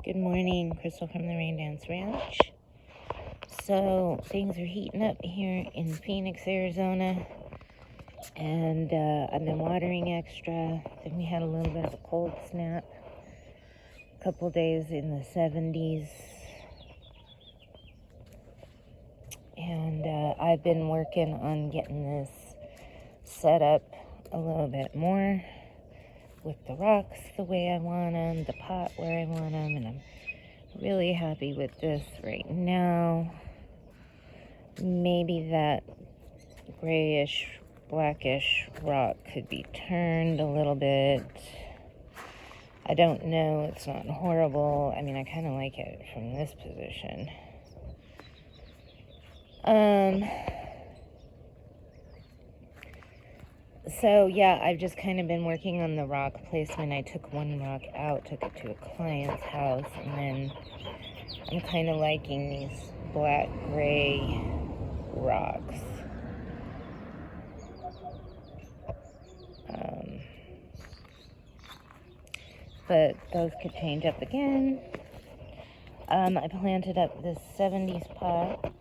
Good morning, Crystal from the Rain Dance Ranch. So things are heating up here in Phoenix, Arizona, and I've been watering extra. Then we had a little bit of a cold snap, a couple days in the 70s, and I've been working on getting this set up a little bit more with the rocks the way I want them, the pot where I want them, and I'm really happy with this right now. Maybe that grayish, blackish rock could be turned a little bit. I don't know, it's not horrible. I mean, I kind of like it from this position. So yeah, I've just kind of been working on the rock placement. I took one rock out, took it to a client's house, and then I'm kind of liking these black-gray rocks. But those could change up again. I planted up this 70s pot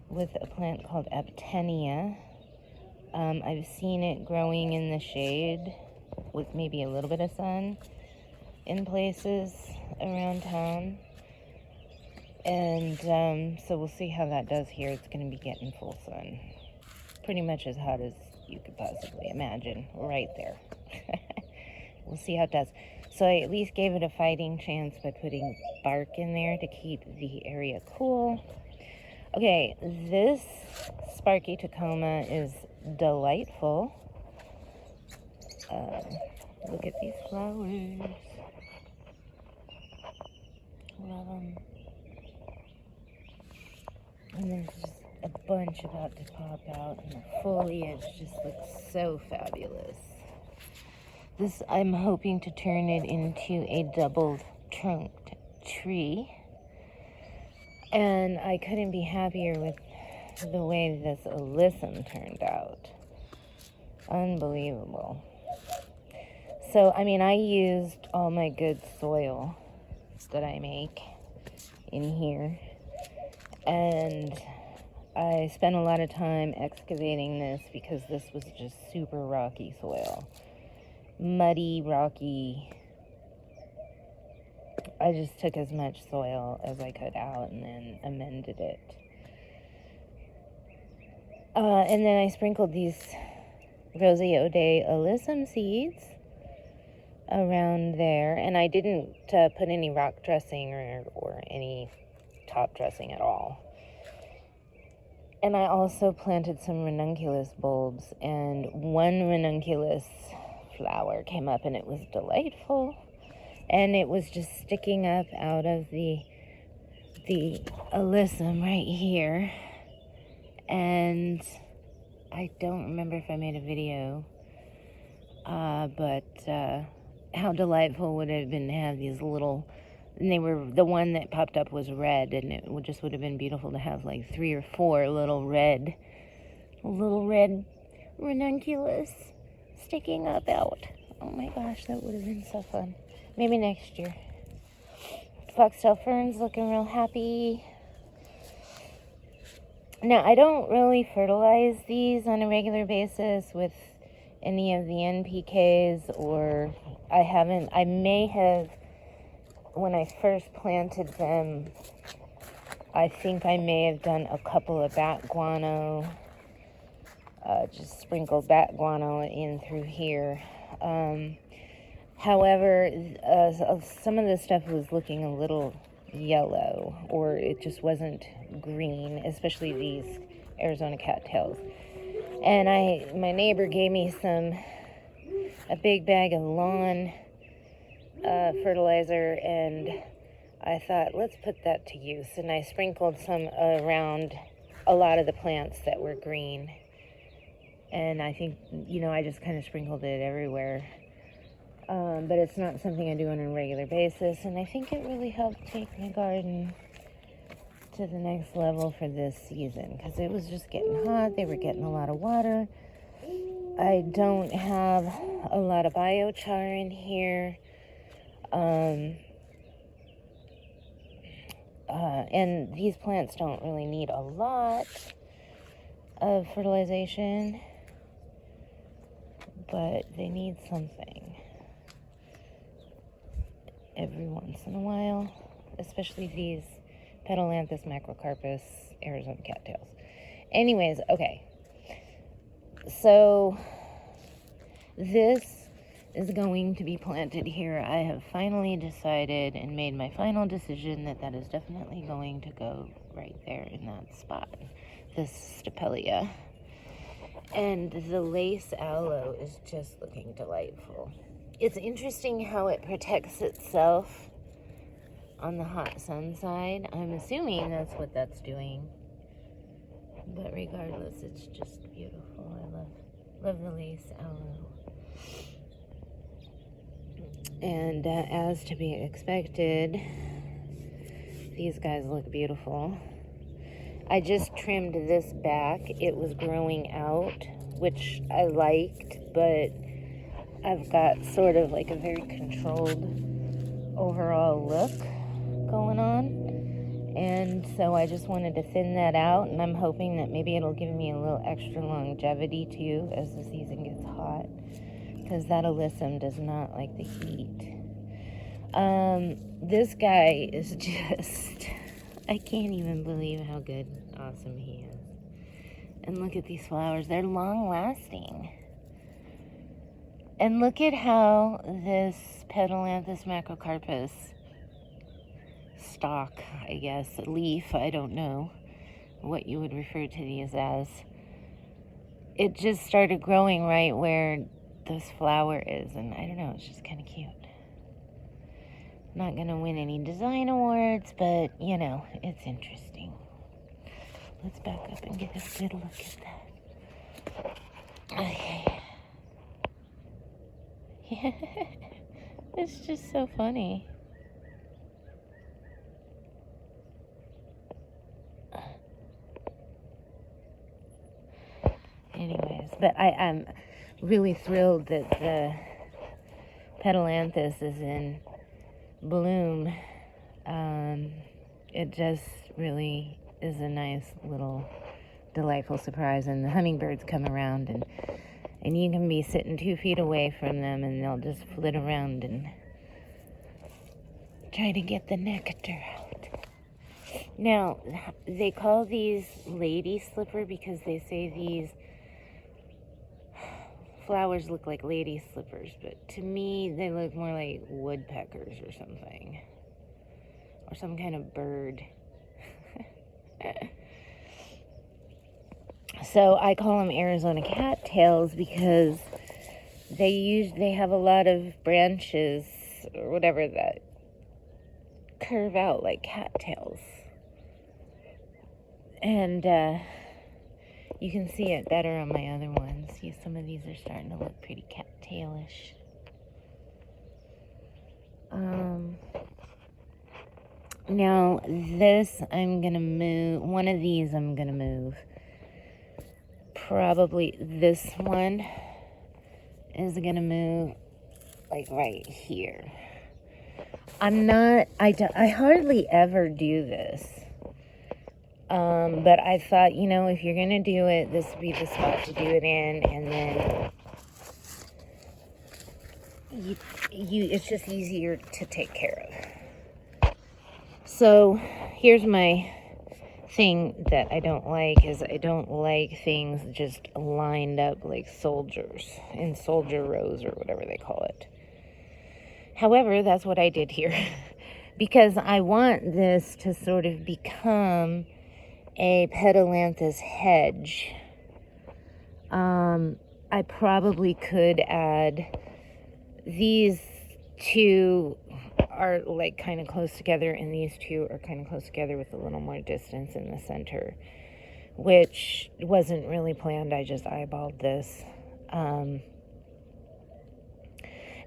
with a plant called Aptenia. I've seen it growing in the shade with maybe a little bit of sun in places around town. And so we'll see how that does here. It's going to be getting full sun. Pretty much as hot as you could possibly imagine, right there. We'll see how it does. So I at least gave it a fighting chance by putting bark in there to keep the area cool. Okay, this Sparky Tacoma is delightful. Look at these flowers. Love them. And there's just a bunch about to pop out, and the foliage just looks so fabulous. This, I'm hoping to turn it into a double-trunked tree. And I couldn't be happier with the way this alyssum turned out. Unbelievable. So, I mean, I used all my good soil that I make in here. And I spent a lot of time excavating this because this was just super rocky soil. Muddy, rocky. I just took as much soil as I could out and then amended it. And then I sprinkled these Roséo de alyssum seeds around there. And I didn't put any rock dressing or any top dressing at all. And I also planted some ranunculus bulbs, and one ranunculus flower came up, and it was delightful. And it was just sticking up out of the alyssum right here. And I don't remember if I made a video, but how delightful would it have been to have these little, and they were, the one that popped up was red, and it would have been beautiful to have like 3 or 4 little red ranunculus sticking up out. Oh my gosh, that would have been so fun. Maybe next year. Foxtail ferns looking real happy. Now, I don't really fertilize these on a regular basis with any of the NPKs, or I may have, when I first planted them, I think I may have done a couple of bat guano, just sprinkled bat guano in through here. However, some of the stuff was looking a little yellow, or it just wasn't green, especially these Arizona cattails. And my neighbor gave me a big bag of lawn fertilizer, and I thought, let's put that to use. And I sprinkled some around a lot of the plants that were green. And I think, I just kind of sprinkled it everywhere. But it's not something I do on a regular basis, and I think it really helped take my garden to the next level for this season, because it was just getting hot. They were getting a lot of water. I don't have a lot of biochar in here. And these plants don't really need a lot of fertilization, but they need something every once in a while, especially these Dianthus, Macrocarpus, Arizona cattails. Anyways, okay. So this is going to be planted here. I have finally decided and made my final decision that that is definitely going to go right there in that spot. This Stapelia. And the lace aloe is just looking delightful. It's interesting how it protects itself on the hot sun side. I'm assuming that's what that's doing. But regardless, it's just beautiful. I love the lace aloe. And as to be expected, these guys look beautiful. I just trimmed this back. It was growing out, which I liked, but I've got sort of like a very controlled overall look going on. And so I just wanted to thin that out, and I'm hoping that maybe it'll give me a little extra longevity too as the season gets hot, because that alyssum does not like the heat. This guy is just, I can't even believe how good, awesome he is. And look at these flowers. They're long lasting. And look at how this Dianthus macrocarpus stalk, I guess, leaf, I don't know what you would refer to these as. It just started growing right where this flower is, and I don't know, it's just kind of cute. Not gonna win any design awards, but you know, it's interesting. Let's back up and get a good look at that. Okay. Yeah. It's just so funny. Anyways, but I'm really thrilled that the Dianthus is in bloom. It just really is a nice little delightful surprise, and the hummingbirds come around, and you can be sitting 2 feet away from them and they'll just flit around and try to get the nectar out. Now, they call these lady slipper because they say these flowers look like lady slippers, but to me they look more like woodpeckers or something, or some kind of bird. So I call them Arizona cattails because they have a lot of branches or whatever that curve out like cattails, and you can see it better on my other ones. See, some of these are starting to look pretty cattailish. Now this I'm gonna move. One of these I'm gonna move. Probably this one is gonna move like right here. I hardly ever do this. But I thought, you know, if you're going to do it, this would be the spot to do it in, and then it's just easier to take care of. So here's my thing that I don't like, is I don't like things just lined up like soldiers in soldier rows or whatever they call it. However, that's what I did here because I want this to sort of become a Dianthus hedge. I probably could add, these two are like kind of close together, and these two are kind of close together with a little more distance in the center, which wasn't really planned. I just eyeballed this.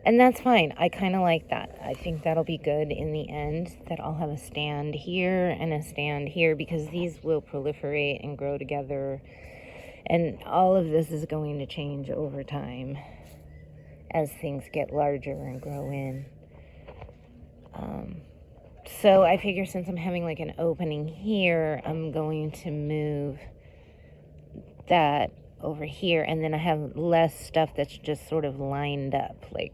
And that's fine. I kind of like that. I think that'll be good in the end, that I'll have a stand here and a stand here, because these will proliferate and grow together. And all of this is going to change over time as things get larger and grow in. So I figure since I'm having like an opening here, I'm going to move that over here, and then I have less stuff that's just sort of lined up. Like,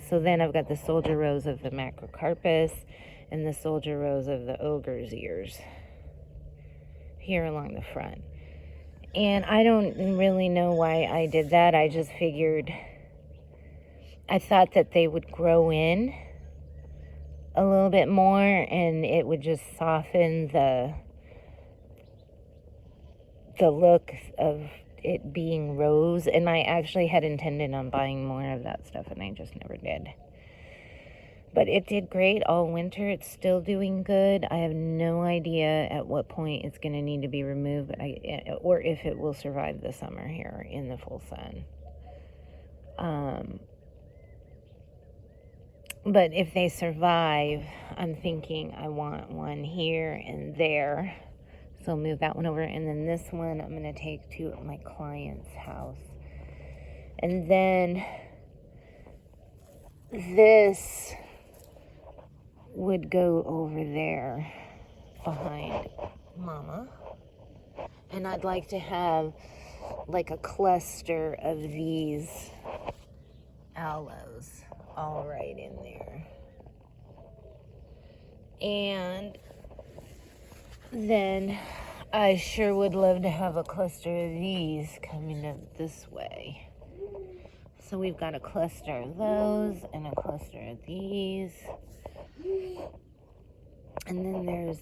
so then I've got the soldier rose of the macrocarpus and the soldier rose of the ogre's ears here along the front. And I don't really know why I did that. I just figured, I thought that they would grow in a little bit more and it would just soften the look of it being rose. And I actually had intended on buying more of that stuff and I just never did. But it did great all winter. It's still doing good. I have no idea at what point it's going to need to be removed, or if it will survive the summer here in the full sun. But if they survive, I'm thinking I want one here and there. So I'll move that one over. And then this one I'm going to take to my client's house. And then this would go over there behind Mama. And I'd like to have like a cluster of these aloes all right in there. And then I sure would love to have a cluster of these coming up this way. So we've got a cluster of those and a cluster of these. And then there's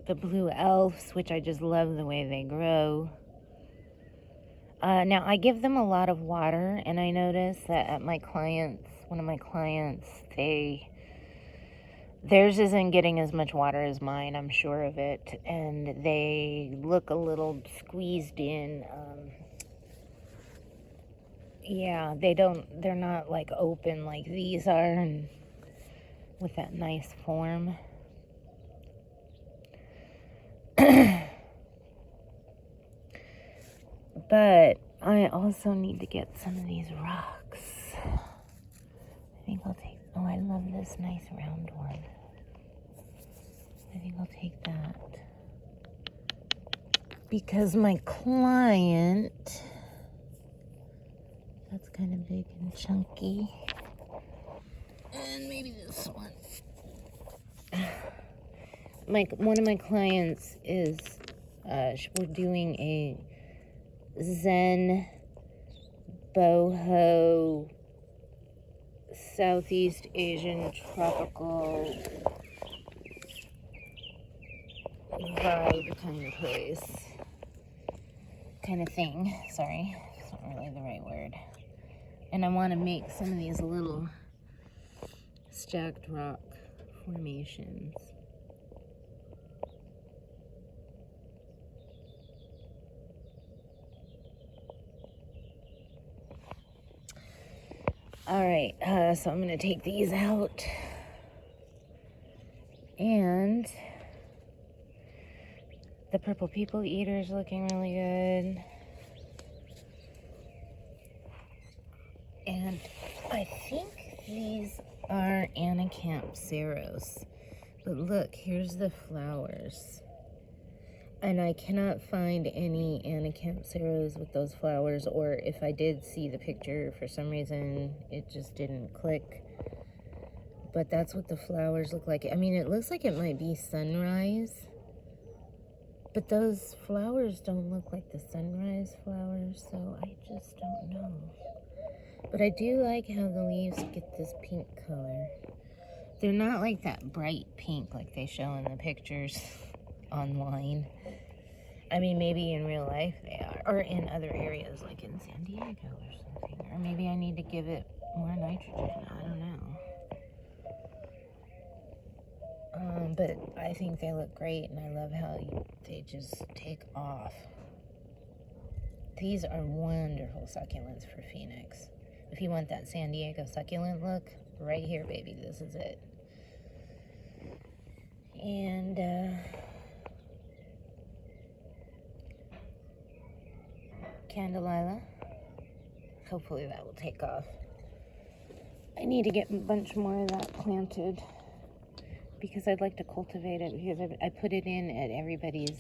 the blue elves, which I just love the way they grow. Now, I give them a lot of water, and I notice that at one of my clients, theirs isn't getting as much water as mine, I'm sure of it, and they look a little squeezed in. Yeah, they're not like open like these are, and with that nice form. But I also need to get some of these rocks. I think I'll take, oh, I love this nice round one. I think I'll take that. Because my client, that's kind of big and chunky. And maybe this one. One of my clients is, we're doing a Zen boho Southeast Asian tropical vibe kind of place. Kind of thing. Sorry, it's not really the right word. And I want to make some of these little stacked rock formations. Alright, so I'm going to take these out. And the purple people eater is looking really good. And I think these are Anacampseros. But look, here's the flowers. And I cannot find any Anacampseros with those flowers, or if I did see the picture, for some reason, it just didn't click. But that's what the flowers look like. I mean, it looks like it might be sunrise, but those flowers don't look like the sunrise flowers, so I just don't know. But I do like how the leaves get this pink color. They're not like that bright pink like they show in the pictures online. I mean, maybe in real life they are, or in other areas like in San Diego or something. Or maybe I need to give it more nitrogen. I don't know. But I think they look great, and I love how they just take off. These are wonderful succulents for Phoenix. If you want that San Diego succulent look, right here, baby, this is it. And Candelilla. Hopefully that will take off. I need to get a bunch more of that planted because I'd like to cultivate it, because I put it in at everybody's,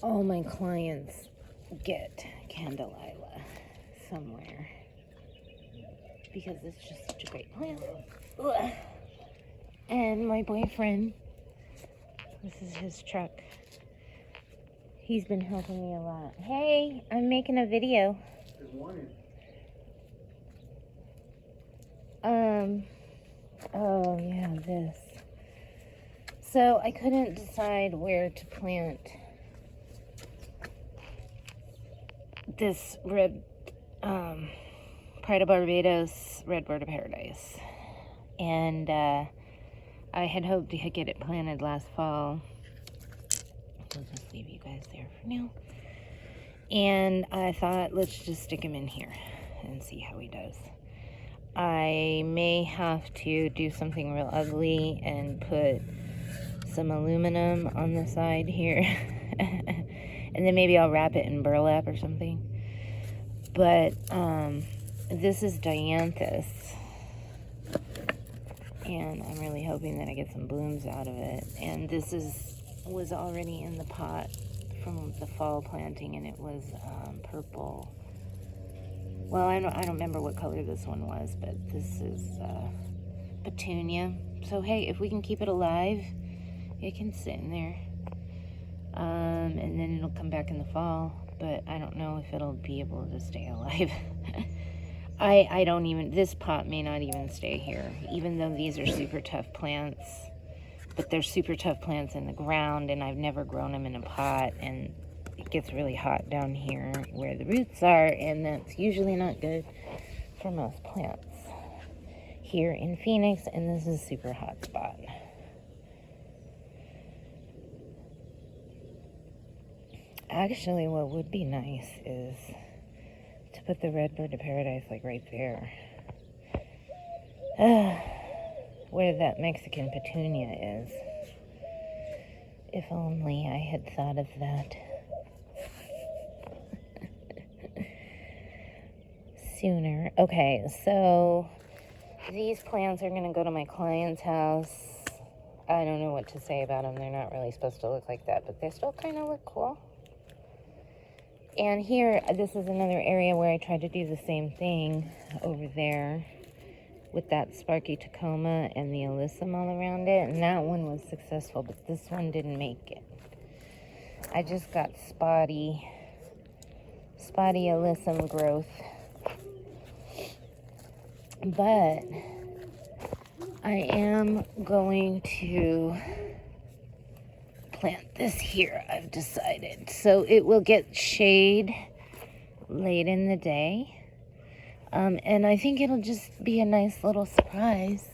all my clients get Candelilla somewhere because it's just such a great plant. Ugh. And my boyfriend, this is his truck, he's been helping me a lot. Hey, I'm making a video. Good morning. Oh yeah, this. So I couldn't decide where to plant this red, Pride of Barbados, Red Bird of Paradise. And I had hoped to get it planted last fall. I'll just leave you guys there for now. And I thought, let's just stick him in here and see how he does. I may have to do something real ugly and put some aluminum on the side here. And then maybe I'll wrap it in burlap or something. But this is Dianthus. And I'm really hoping that I get some blooms out of it. And this was already in the pot from the fall planting, and it was purple. Well, I don't remember what color this one was, but this is Petunia. So hey, if we can keep it alive, it can sit in there. And then it'll come back in the fall, but I don't know if it'll be able to stay alive. I don't even, this pot may not even stay here, even though these are super tough plants. But they're super tough plants in the ground, and I've never grown them in a pot, and it gets really hot down here where the roots are, and that's usually not good for most plants here in Phoenix, and this is a super hot spot. Actually, what would be nice is to put the Red Bird of Paradise like right there. Where that Mexican Petunia is. If only I had thought of that sooner. Okay, so these plants are going to go to my client's house. I don't know what to say about them. They're not really supposed to look like that, but they still kind of look cool. And here, this is another area where I tried to do the same thing over there with that Sparky Tacoma and the Alyssum all around it. And that one was successful, but this one didn't make it. I just got spotty Alyssum growth. But I am going to plant this here, I've decided. So it will get shade late in the day. And I think it'll just be a nice little surprise.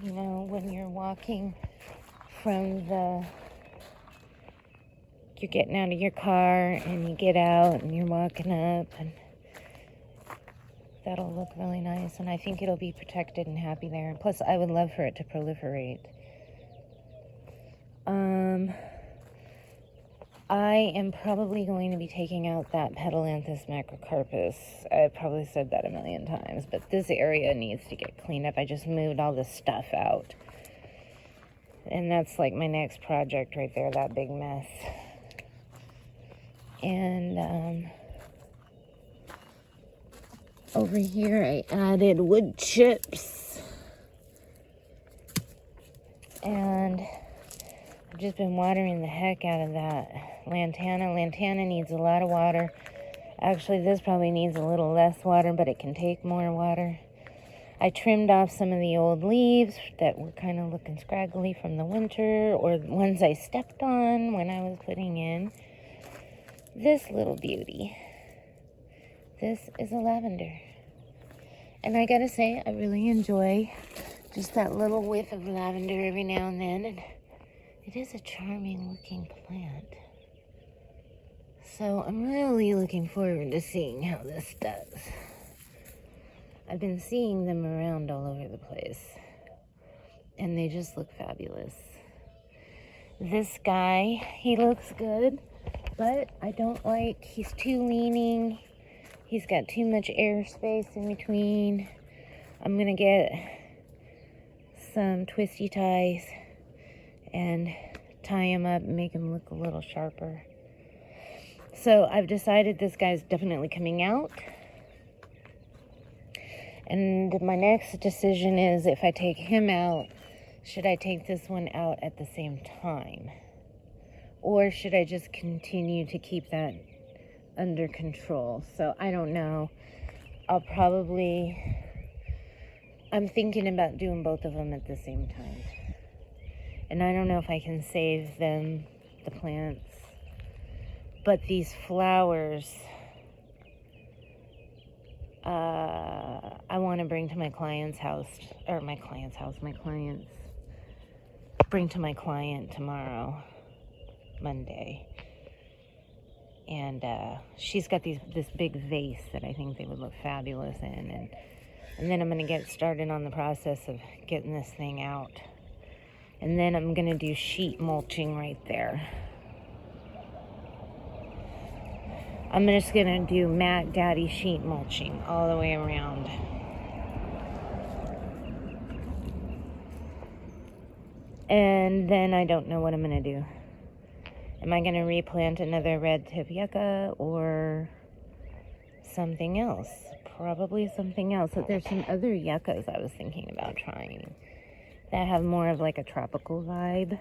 You know, when you're walking from you're getting out of your car and you get out and you're walking up, and that'll look really nice. And I think it'll be protected and happy there. Plus, I would love for it to proliferate. I am probably going to be taking out that Petalanthus macrocarpus. I've probably said that a million times, but this area needs to get cleaned up. I just moved all this stuff out. And that's like my next project right there, that big mess. And over here I added wood chips. And I've just been watering the heck out of that lantana. Lantana needs a lot of water. Actually, this probably needs a little less water, but it can take more water. I trimmed off some of the old leaves that were kind of looking scraggly from the winter, or the ones I stepped on when I was putting in this little beauty. This is a lavender. And I gotta say, I really enjoy just that little whiff of lavender every now and then. And it is a charming looking plant. So I'm really looking forward to seeing how this does. I've been seeing them around all over the place, and they just look fabulous. This guy, he looks good, but I don't like, he's too leaning. He's got too much airspace in between. I'm going to get some twisty ties and tie him up and make him look a little sharper. So I've decided this guy's definitely coming out. And my next decision is, if I take him out, should I take this one out at the same time? Or should I just continue to keep that under control? So I don't know. I'm thinking about doing both of them at the same time. And I don't know if I can save them, the plants. But these flowers, I want to bring to my client's house, bring to my client tomorrow, Monday. And she's got this big vase that I think they would look fabulous in. And then I'm going to get started on the process of getting this thing out. And then I'm going to do sheet mulching right there. I'm just going to do Mac Daddy sheet mulching all the way around. And then I don't know what I'm going to do. Am I going to replant another red tip yucca or something else? Probably something else. But there's some other yuccas I was thinking about trying that have more of like a tropical vibe.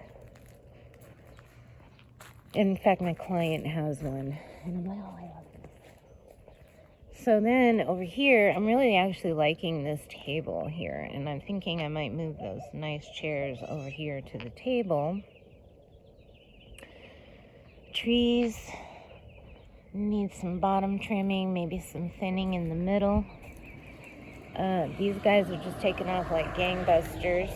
In fact, my client has one. And I'm like, oh, I love this. So then over here, I'm really actually liking this table here. And I'm thinking I might move those nice chairs over here to the table. Trees need some bottom trimming, maybe some thinning in the middle. These guys are just taking off like gangbusters.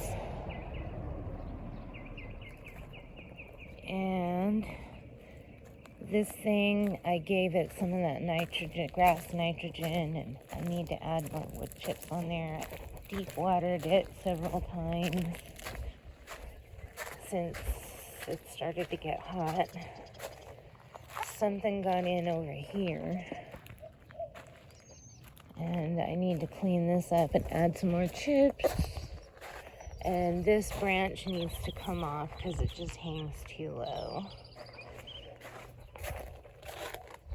And this thing, I gave it some of that nitrogen, grass nitrogen, and I need to add more wood chips on there. I deep watered it several times since it started to get hot. Something got in over here, and I need to clean this up and add some more chips. And this branch needs to come off because it just hangs too low.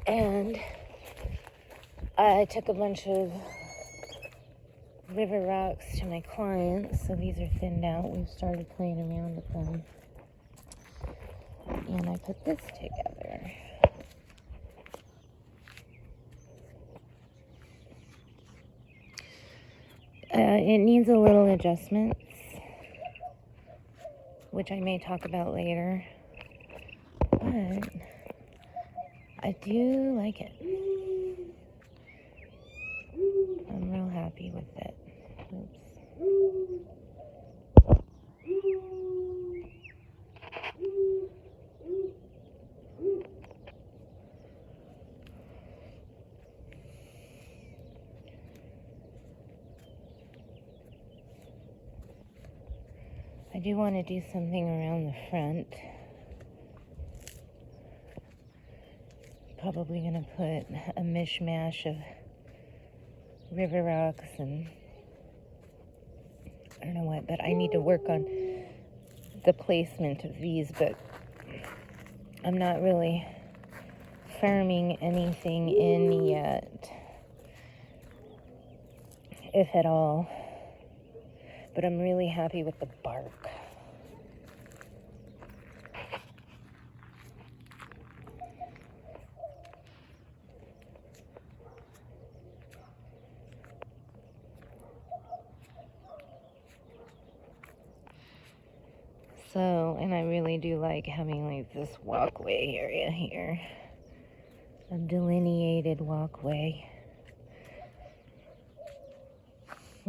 And I took a bunch of river rocks to my clients, so these are thinned out. We've started playing around with them. And I put this together. It needs a little adjustments, which I may talk about later, but I do like it. I'm real happy with it. Oops. I do want to do something around the front. Probably going to put a mishmash of river rocks and I don't know what, but I need to work on the placement of these, but I'm not really firming anything in yet, if at all. But I'm really happy with the bark. So, and I really do like having like this walkway area here. A delineated walkway.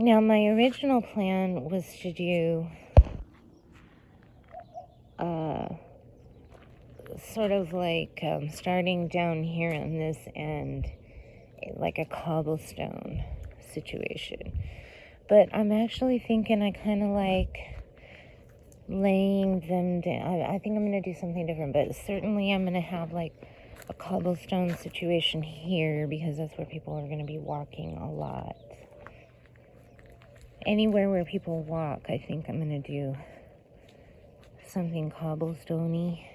Now, my original plan was to do sort of like starting down here on this end, like a cobblestone situation. But I'm actually thinking I kind of like laying them down. I think I'm going to do something different, but certainly I'm going to have like a cobblestone situation here because that's where people are going to be walking a lot. Anywhere where people walk, I think I'm going to do something cobblestoney.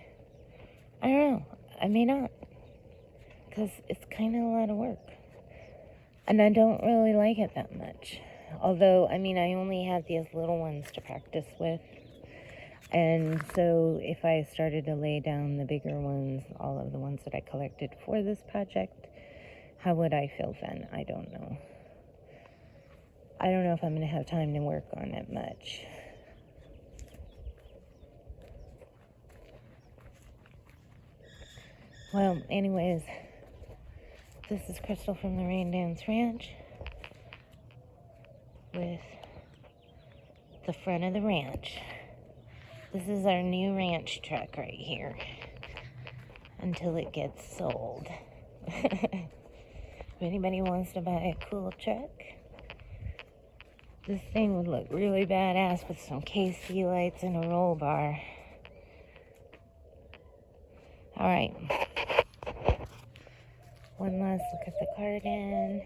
I don't know. I may not. Because it's kind of a lot of work. And I don't really like it that much. Although, I mean, I only have these little ones to practice with. And so if I started to lay down the bigger ones, all of the ones that I collected for this project, how would I feel then? I don't know. I don't know if I'm going to have time to work on it much. Well, anyways, this is Crystal from the Rain Dance Ranch with the front of the ranch. This is our new ranch truck right here until it gets sold. If anybody wants to buy a cool truck, this thing would look really badass with some KC lights and a roll bar. Alright. One last look at the garden.